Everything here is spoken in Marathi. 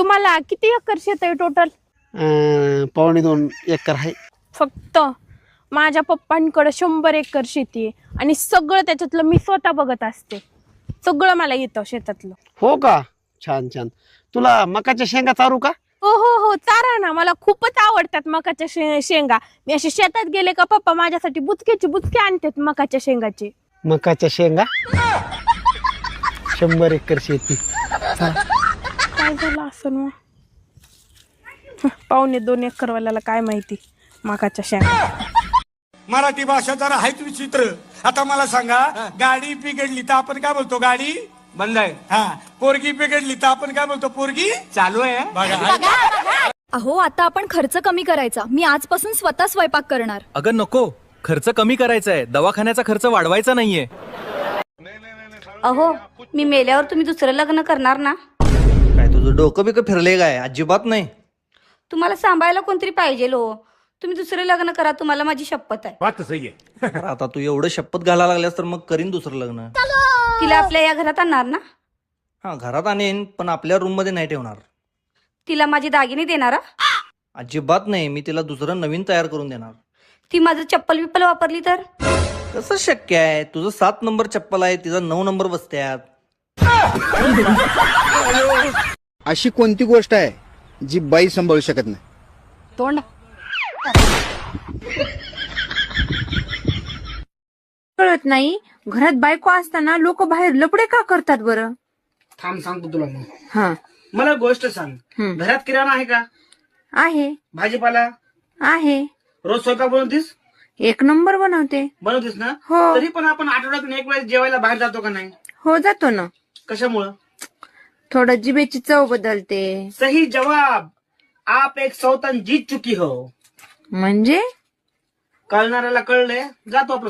तुम्हाला किती एकर शेत आहे टोटल? 2.25 एकर आहे. फक्त माझ्या पप्पांकडे 100 एकर शेती आहे आणि सगळं त्याच्यातलं मी स्वतः बघत असते. सगळं मला येतं शेतातलं. हो का? छान छान. तुला मकाच्या शेंगा चारू का? हो हो हो, चारा ना. मला खूपच आवडतात मकाच्या शेंगा. मी असे शेतात गेले का पप्पा माझ्यासाठी बुचके आणतात मकाच्या शेंगाचे. मकाच्या शेंगा 100 एकर शेती. काय झालं असं मग? 2.25 एकर वाल्याला काय माहिती मकाच्या शेंगा. मराठी भाषा जरा आहेत विचित्र. आता मला सांगा, गाडी बिघडली तर आपण काय बोलतो? गाडी बंद आहे. हा. पोरगी बिघडली तर आपण काय बोलतो? पोरगी चालू आहे. बघा. अहो, आता आपण खर्च कमी करायचा. मी आजपासून स्वतः स्वयंपाक करणार. अगं नको, खर्च कमी करायचा आहे, दवाखान्याचा खर्च वाढवायचा नाहीये. अहो, मी मेल्यावर तुम्ही दुसरं लग्न करणार ना? काय तुझं डोकं बिकं फिरले काय? अजिबात नाही. तुम्हाला सांभाळायला कोणतरी पाहिजे हो. तुम्ही दुसरं लग्न करा, तुम्हाला माझी शपथ आहे. बात सही आहे. अरे आता तू एवढं शपथ घालायला लागल्यास तर मग करीन दुसरं लग्न. तिला आपल्या या घरात आणणार ना? हा, घरात आणेन, पण आपल्या रूम मध्ये नाही ठेवणार. तिला माझे दागिने देणार? अजिबात नाही. मी तिला दुसरं नवीन तयार करून देणार. ती माझं चप्पल बिप्पल वापरली तर? कसं शक्य आहे? तुझं 7 नंबर चप्पल आहे, तिचा 9 नंबर बसत्यात. अशी कोणती गोष्ट आहे जी बाई सांभाळू शकत नाही? तोंड. कळत नाही, घरात बायको असताना लोक बाहेर लपडे का करतात बरं? थांब सांगतो तुला मग. हा, मला गोष्ट सांग. घरात किराणा आहे का? आहे भाजीपाला आहे. रोज स्वयंपाक बनवतीस? 1 नंबर बनवते. बनवतीस ना? हो. तरी पण आपण आठवड्यातून एक वेळेस जेवायला बाहेर जातो का नाही? हो, जातो ना. कशामुळं? थोडं जिभेची चव बदलते. सही जवाब. आप एक सौतन जीत चुकी हो. म्हणजे कळणाऱ्याला कळलंय, जातो आपलं.